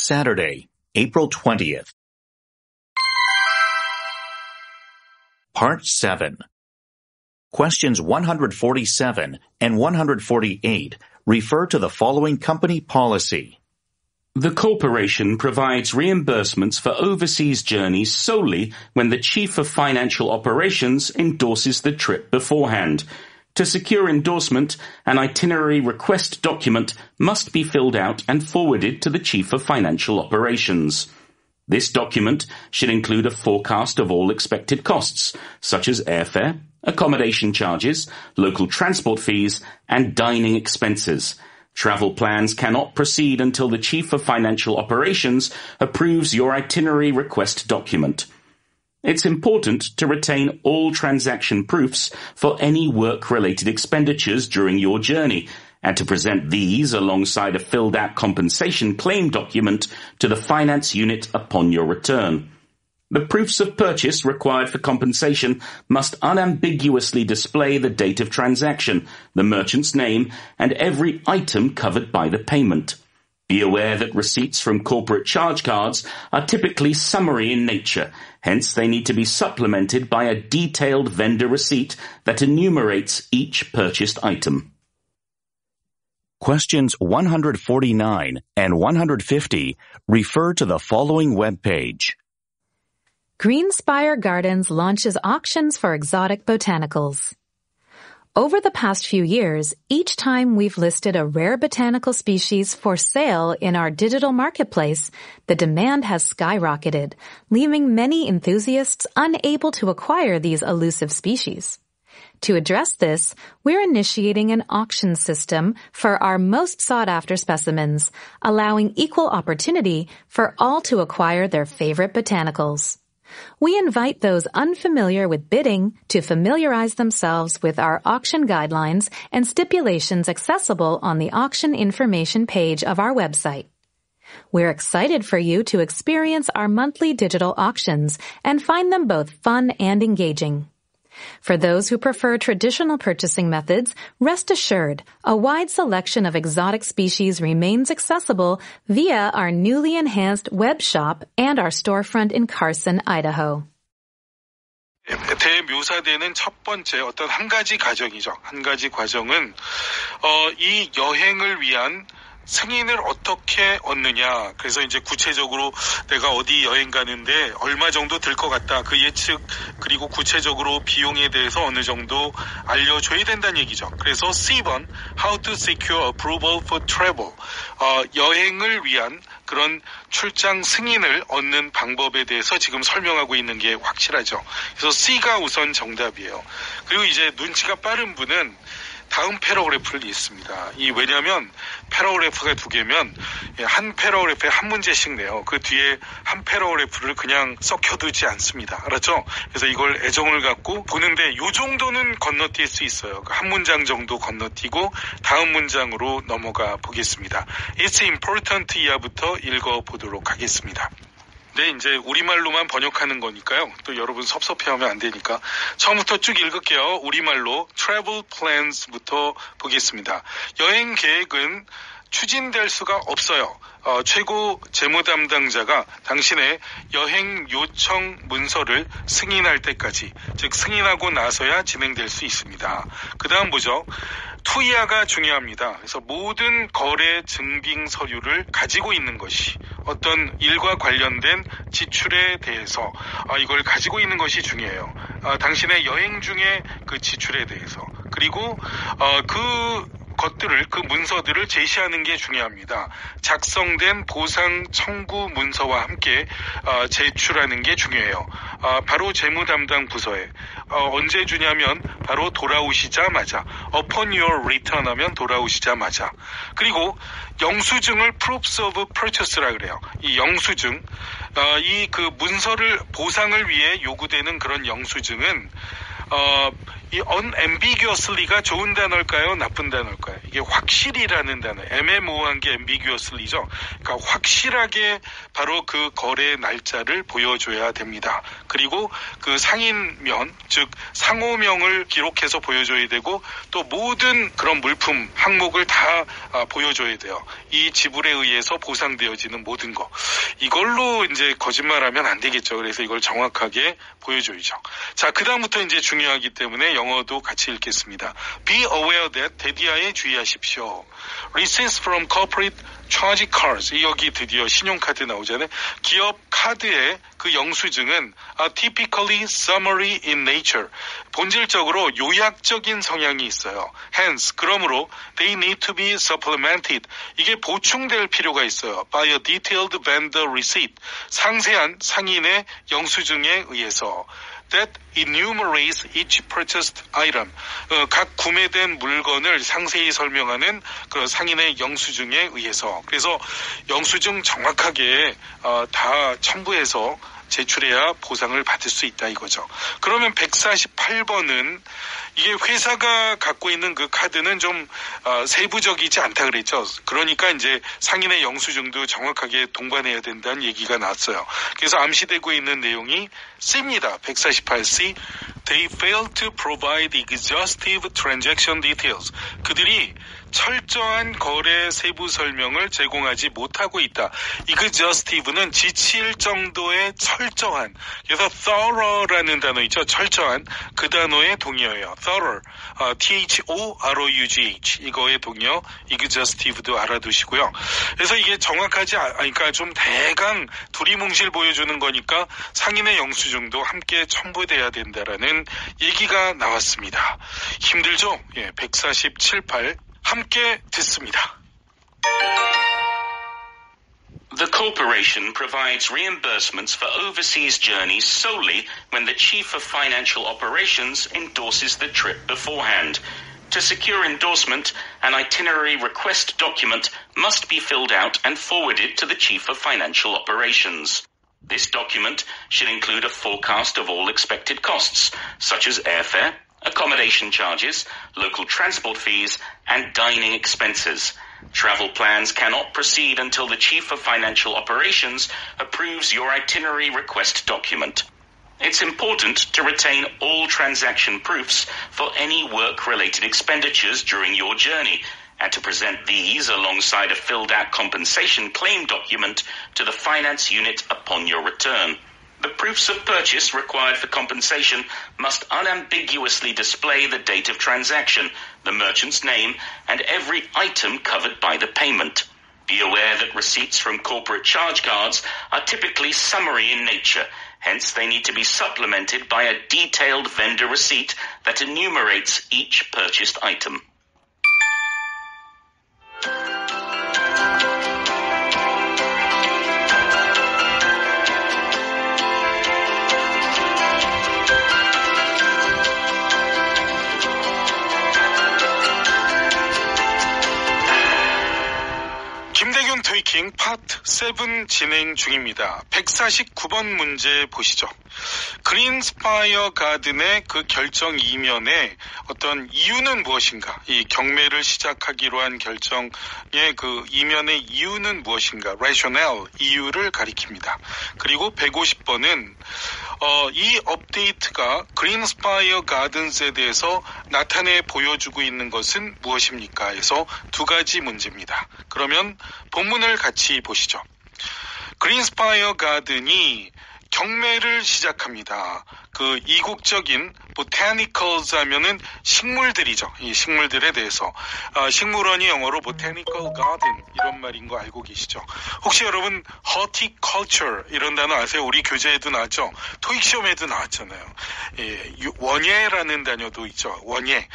Saturday, April 20th. Part 7. Questions 147 and 148 refer to the following company policy. The corporation provides reimbursements for overseas journeys solely when the Chief of Financial Operations endorses the trip beforehand. To secure endorsement, an itinerary request document must be filled out and forwarded to the Chief of Financial Operations. This document should include a forecast of all expected costs, such as airfare, accommodation charges, local transport fees, and dining expenses. Travel plans cannot proceed until the Chief of Financial Operations approves your itinerary request document. It's important to retain all transaction proofs for any work-related expenditures during your journey, and to present these alongside a filled-out compensation claim document to the finance unit upon your return. The proofs of purchase required for compensation must unambiguously display the date of transaction, the merchant's name, and every item covered by the payment. Be aware that receipts from corporate charge cards are typically summary in nature, hence they need to be supplemented by a detailed vendor receipt that enumerates each purchased item. Questions 149 and 150 refer to the following web page. Greenspire Gardens launches auctions for exotic botanicals. Over the past few years, each time we've listed a rare botanical species for sale in our digital marketplace, the demand has skyrocketed, leaving many enthusiasts unable to acquire these elusive species. To address this, we're initiating an auction system for our most sought-after specimens, allowing equal opportunity for all to acquire their favorite botanicals. We invite those unfamiliar with bidding to familiarize themselves with our auction guidelines and stipulations accessible on the auction information page of our website. We're excited for you to experience our monthly digital auctions and find them both fun and engaging. For those who prefer traditional purchasing methods, rest assured, a wide selection of exotic species remains accessible via our newly enhanced web shop and our storefront in Carson, Idaho. 대묘사되는 첫 번째 어떤 한 가지 과정이죠. 한 가지 과정은 이 여행을 위한 승인을 어떻게 얻느냐. 그래서 이제 구체적으로 내가 어디 여행 가는데 얼마 정도 들 것 같다. 그 예측 그리고 구체적으로 비용에 대해서 어느 정도 알려줘야 된다는 얘기죠. 그래서 C번 How to secure approval for travel. 여행을 위한 그런 출장 승인을 얻는 방법에 대해서 지금 설명하고 있는 게 확실하죠. 그래서 C가 우선 정답이에요. 그리고 이제 눈치가 빠른 분은 다음 패러그래프를 읽습니다. 왜냐하면 패러그래프가 두 개면 한 패러그래프에 한 문제씩 내요. 그 뒤에 한 패러그래프를 그냥 썩혀두지 않습니다. 알았죠? 그래서 이걸 애정을 갖고 보는데 이 정도는 건너뛸 수 있어요. 한 문장 정도 건너뛰고 다음 문장으로 넘어가 보겠습니다. It's important 이하부터 읽어보도록 하겠습니다. 네, 이제 우리말로만 번역하는 거니까요. 또 여러분 섭섭해하면 안 되니까 처음부터 쭉 읽을게요. 우리말로 travel plans부터 보겠습니다. 여행 계획은 추진될 수가 없어요. 최고 재무 담당자가 당신의 여행 요청 문서를 승인할 때까지, 즉 승인하고 나서야 진행될 수 있습니다. 그 다음 보죠. 투이아가 중요합니다. 그래서 모든 거래 증빙 서류를 가지고 있는 것이 어떤 일과 관련된 지출에 대해서 이걸 가지고 있는 것이 중요해요. 당신의 여행 중에 그 지출에 대해서 그리고 그 문서들을 제시하는 게 중요합니다. 작성된 보상 청구 문서와 함께 제출하는 게 중요해요. 바로 재무 담당 부서에 언제 주냐면 바로 돌아오시자마자 upon your return 하면 돌아오시자마자. 그리고 영수증을 proofs of purchase라 그래요. 이 영수증 그 문서를 보상을 위해 요구되는 그런 영수증은 이 unambiguously가 좋은 단어일까요? 나쁜 단어일까요? 이게 확실이라는 단어, 애매모호한 게 ambiguously죠. 그러니까 확실하게 바로 그 거래 날짜를 보여줘야 됩니다. 그리고 그 상인면, 즉 상호명을 기록해서 보여줘야 되고 또 모든 그런 물품 항목을 다 보여줘야 돼요. 이 지불에 의해서 보상되어지는 모든 거. 이걸로 이제 거짓말하면 안 되겠죠. 그래서 이걸 정확하게 보여줘야죠. 자, 그 다음부터 이제 중요하기 때문에 영어도 같이 읽겠습니다. Be aware that 대디아에 주의하십시오. Receipts from corporate charge cards. 여기 드디어 신용카드 나오잖아요. 기업 카드의 그 영수증은 typically summary in nature. 본질적으로 요약적인 성향이 있어요. Hence, 그러므로 they need to be supplemented. 이게 보충될 필요가 있어요. By a detailed vendor receipt. 상세한 상인의 영수증에 의해서. That enumerates each purchased item. 각 구매된 물건을 상세히 설명하는 그 상인의 영수증에 의해서. 그래서 영수증 정확하게 다 첨부해서 제출해야 보상을 받을 수 있다 이거죠. 그러면 148번은 이게 회사가 갖고 있는 그 카드는 좀 세부적이지 않다 그랬죠. 그러니까 이제 상인의 영수증도 정확하게 동반해야 된다는 얘기가 나왔어요. 그래서 암시되고 있는 내용이 C입니다. 148C. They failed to provide exhaustive transaction details. 그들이 철저한 거래 세부 설명을 제공하지 못하고 있다. exhaustive는 지칠 정도의 철저한. 그래서 thorough라는 단어 있죠. 철저한. 그 단어의 동의어예요. thorough. T-H-O-R-O-U-G-H. 이거의 동의어 exhaustive도 알아두시고요. 그래서 이게 정확하지 그러니까 좀 대강 두리뭉실 보여주는 거니까 상인의 영수증도 함께 첨부돼야 된다라는 얘기가 나왔습니다. 힘들죠? 예, 147.8 함께 듣습니다. The corporation provides reimbursements for overseas journeys solely when the Chief of Financial Operations endorses the trip beforehand. To secure endorsement, an itinerary request document must be filled out and forwarded to the Chief of Financial Operations. This document should include a forecast of all expected costs, such as airfare, accommodation charges, local transport fees, and dining expenses. Travel plans cannot proceed until the Chief of Financial Operations approves your itinerary request document. It's important to retain all transaction proofs for any work-related expenditures during your journey, and to present these alongside a filled-out compensation claim document to the finance unit upon your return. The proofs of purchase required for compensation must unambiguously display the date of transaction, the merchant's name, and every item covered by the payment. Be aware that receipts from corporate charge cards are typically summary in nature. Hence, they need to be supplemented by a detailed vendor receipt that enumerates each purchased item. 김대균 토익킹 파트 7 진행 중입니다. 149번 문제 보시죠. 그린스파이어 가든의 그 결정 이면에 어떤 이유는 무엇인가? 이 경매를 시작하기로 한 결정의 그 이면의 이유는 무엇인가? rationale, 이유를 가리킵니다. 그리고 150번은 이 업데이트가 그린스파이어 가든스에 대해서 나타내 보여주고 있는 것은 무엇입니까? 해서 두 가지 문제입니다. 그러면 본문을 같이 보시죠. 그린스파이어 가든이 경매를 시작합니다. 그 이국적인 botanicals 하면은 식물들이죠. 이 식물들에 대해서 식물원이 영어로 botanical garden 이런 말인 거 알고 계시죠? 혹시 여러분 horticulture 이런 단어 아세요? 우리 교재에도 나왔죠? 토익 시험에도 나왔잖아요. 예, 원예라는 단어도 있죠. 원예.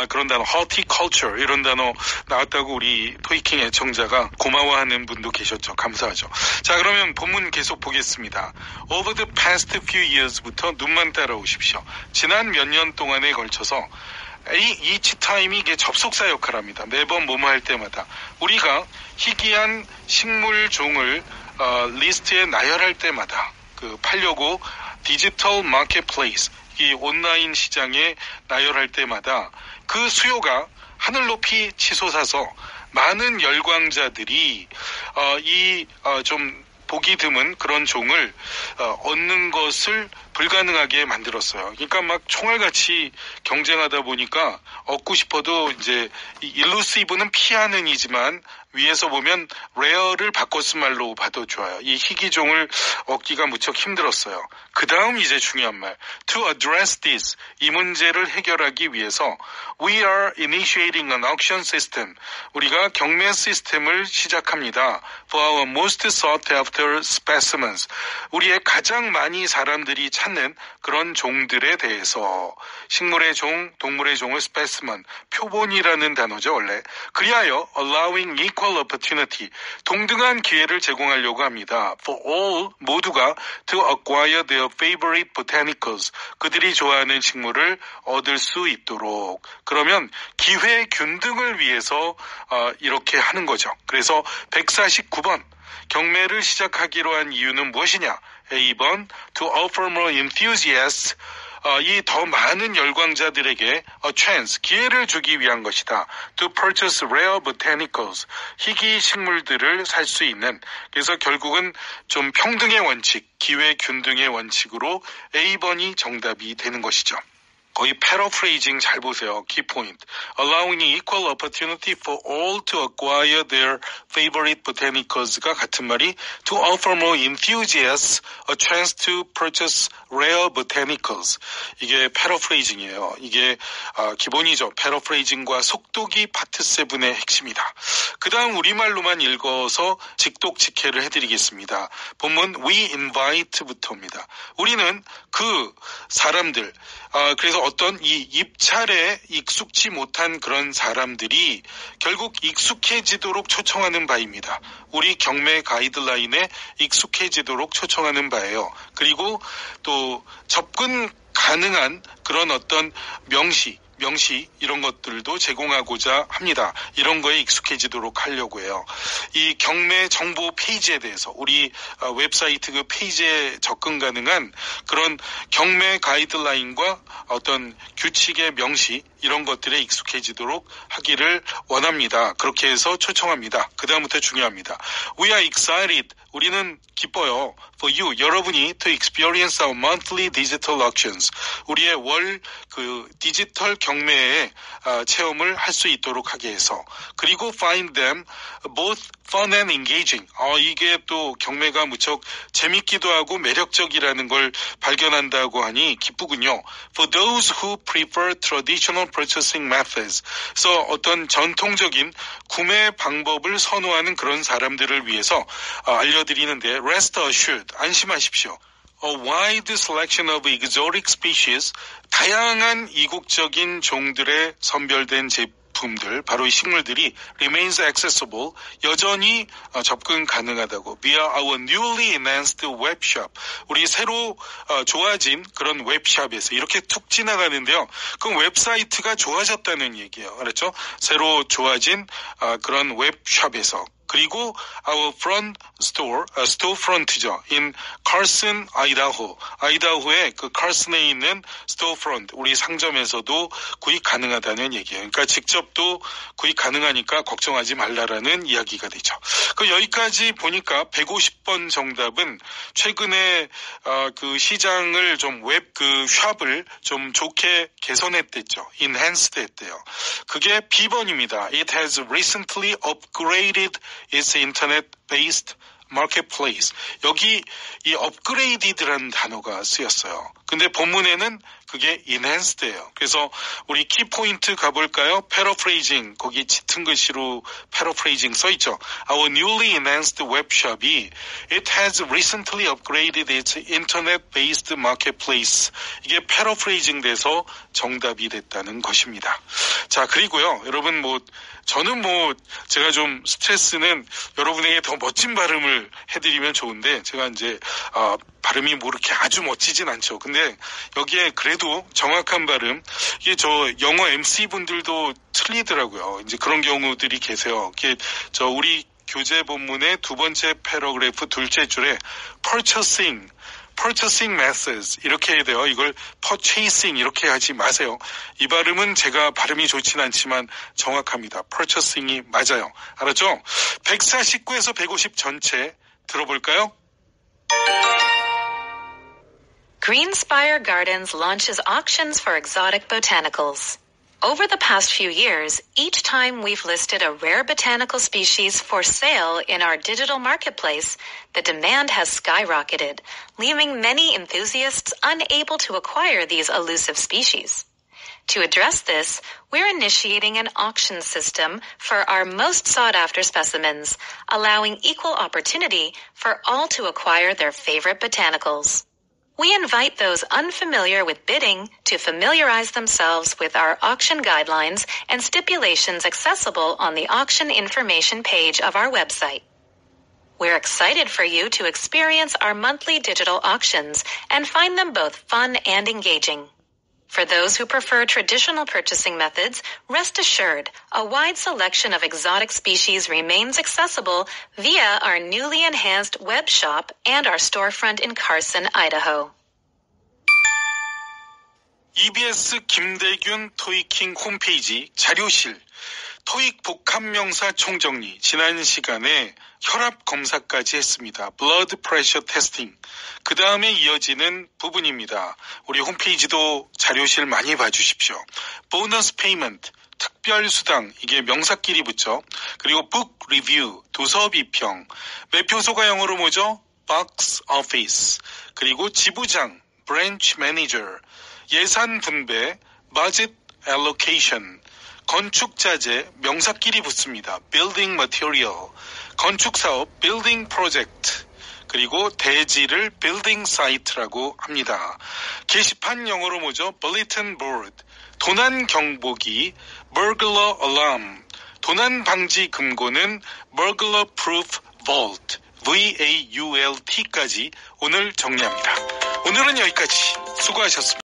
그런 단어 horticulture 이런 단어 나왔다고 우리 토익킹 애청자가 고마워하는 분도 계셨죠. 감사하죠. 자, 그러면 본문 계속 보겠습니다. Over the past few years부터 눈만 따라오십시오. 지난 몇 년 동안에 걸쳐서 each time이 이게 접속사 역할을 합니다. 매번 뭐뭐 할 때마다 우리가 희귀한 식물 종을 리스트에 나열할 때마다 그 팔려고 디지털 마켓플레이스 이 온라인 시장에 나열할 때마다 그 수요가 하늘 높이 치솟아서 많은 열광자들이 좀 보기 드문 그런 종을 얻는 것을 불가능하게 만들었어요. 그러니까 막 총알같이 경쟁하다 보니까 얻고 싶어도 이제 일루시브는 피하는 이지만 위에서 보면 레어를 바꿔 쓴 말로 봐도 좋아요. 이 희귀종을 얻기가 무척 힘들었어요. 그 다음 이제 중요한 말. To address this, 이 문제를 해결하기 위해서 We are initiating an auction system. 우리가 경매 시스템을 시작합니다. For our most sought after specimens. 우리의 가장 많이 사람들이 찾는 그런 종들에 대해서 식물의 종, 동물의 종을 specimen, 표본이라는 단어죠 원래. 그리하여 allowing equal opportunity, 동등한 기회를 제공하려고 합니다. For all, 모두가 to acquire their favorite botanicals, 그들이 좋아하는 식물을 얻을 수 있도록. 그러면 기회 균등을 위해서 이렇게 하는 거죠. 그래서 149번 경매를 시작하기로 한 이유는 무엇이냐? A번 to offer more enthusiasts, 이 더 많은 열광자들에게 a chance, 기회를 주기 위한 것이다. To purchase rare botanicals, 희귀 식물들을 살 수 있는. 그래서 결국은 좀 평등의 원칙, 기회 균등의 원칙으로 A번이 정답이 되는 것이죠. 거의 패러프레이징 잘 보세요. 키포인트. Allowing equal opportunity for all to acquire their favorite botanicals가 같은 말이 to offer more enthusiasts a chance to purchase rare botanicals. 이게 패러프레이징이에요. 이게 기본이죠. 패러프레이징과 속독이 파트 7의 핵심이다. 그 다음 우리말로만 읽어서 직독직해를 해드리겠습니다. 본문 We invite부터입니다. 우리는 그 사람들, 그래서 어떤 이 입찰에 익숙지 못한 그런 사람들이 결국 익숙해지도록 초청하는 바입니다. 우리 경매 가이드라인에 익숙해지도록 초청하는 바예요. 그리고 또 접근 가능한 그런 어떤 명시 이런 것들도 제공하고자 합니다. 이런 거에 익숙해지도록 하려고 해요. 이 경매 정보 페이지에 대해서 우리 웹사이트 그 페이지에 접근 가능한 그런 경매 가이드라인과 어떤 규칙의 명시 이런 것들에 익숙해지도록 하기를 원합니다. 그렇게 해서 초청합니다. 그 다음부터 중요합니다. We are excited. 우리는 기뻐요. For you, 여러분이 to experience our monthly digital auctions. 우리의 월 그 디지털 경매의 체험을 할 수 있도록 하게 해서. 그리고 find them both fun and engaging. 이게 또 경매가 무척 재밌기도 하고 매력적이라는 걸 발견한다고 하니 기쁘군요. For those who prefer traditional purchasing methods. 그래서 어떤 전통적인 구매 방법을 선호하는 그런 사람들을 위해서 알려드리는데 rest assured, 안심하십시오. A wide selection of exotic species, 다양한 이국적인 종들의 선별된 제품들, 바로 이 식물들이 remains accessible, 여전히 접근 가능하다고. via our newly enhanced webshop, 우리 새로 좋아진 그런 웹샵에서 이렇게 툭 지나가는데요. 그럼 웹사이트가 좋아졌다는 얘기예요. 알았죠? 새로 좋아진 그런 웹샵에서. 그리고 our front store, storefront죠. in Carson, 아이다호의 그 카슨에 있는 storefront, 우리 상점에서도 구입 가능하다는 얘기예요. 그러니까 직접도 구입 가능하니까 걱정하지 말라라는 이야기가 되죠. 그 여기까지 보니까 150번 정답은 최근에 그 시장을 좀 웹 그 샵을 좀 좋게 개선했댔죠. enhanced 했대요. 그게 B번입니다. It has recently upgraded its internet-based marketplace. 여기 이 upgraded라는 단어가 쓰였어요. 근데 본문에는 그게 enhanced예요. 그래서 우리 키포인트 가볼까요? paraphrasing, 거기 짙은 글씨로 paraphrasing 써있죠. Our newly enhanced webshop이 it has recently upgraded its internet-based marketplace. 이게 paraphrasing 돼서 정답이 됐다는 것입니다. 자, 그리고요, 여러분 저는 제가 좀 스트레스는 여러분에게 더 멋진 발음을 해드리면 좋은데, 제가 이제, 발음이 그렇게 아주 멋지진 않죠. 근데 여기에 그래도 정확한 발음, 이게 저 영어 MC분들도 틀리더라고요. 이제 그런 경우들이 계세요. 이게 우리 교재 본문의 두 번째 패러그래프 둘째 줄에 purchasing purchasing methods 이렇게 해야 돼요. 이걸 purchasing 이렇게 하지 마세요. 이 발음은 제가 발음이 좋진 않지만 정확합니다. purchasing이 맞아요. 알았죠? 149에서 150 전체 들어볼까요? Greenspire Gardens launches auctions for exotic botanicals. Over the past few years, each time we've listed a rare botanical species for sale in our digital marketplace, the demand has skyrocketed, leaving many enthusiasts unable to acquire these elusive species. To address this, we're initiating an auction system for our most sought-after specimens, allowing equal opportunity for all to acquire their favorite botanicals. We invite those unfamiliar with bidding to familiarize themselves with our auction guidelines and stipulations accessible on the auction information page of our website. We're excited for you to experience our monthly digital auctions and find them both fun and engaging. For those who prefer traditional purchasing methods, rest assured, a wide selection of exotic species remains accessible via our newly enhanced web shop and our storefront in Carson, Idaho. EBS 김대균 토익킹 홈페이지 자료실 토익 복합명사 총정리 지난 시간에 혈압 검사까지 했습니다. Blood Pressure Testing. 그 다음에 이어지는 부분입니다. 우리 홈페이지도 자료실 많이 봐주십시오. Bonus Payment. 특별수당, 이게 명사끼리 붙죠. 그리고 Book Review, 도서 비평. 매표소가 영어로 뭐죠? Box Office. 그리고 지부장, Branch Manager. 예산 분배, Budget Allocation. 건축자재, 명사끼리 붙습니다. Building Material. 건축사업, Building Project. 그리고 대지를 Building Site라고 합니다. 게시판 영어로 뭐죠? Bulletin Board. 도난 경보기, Burglar Alarm. 도난 방지 금고는 Burglar Proof Vault. VAULT까지 오늘 정리합니다. 오늘은 여기까지. 수고하셨습니다.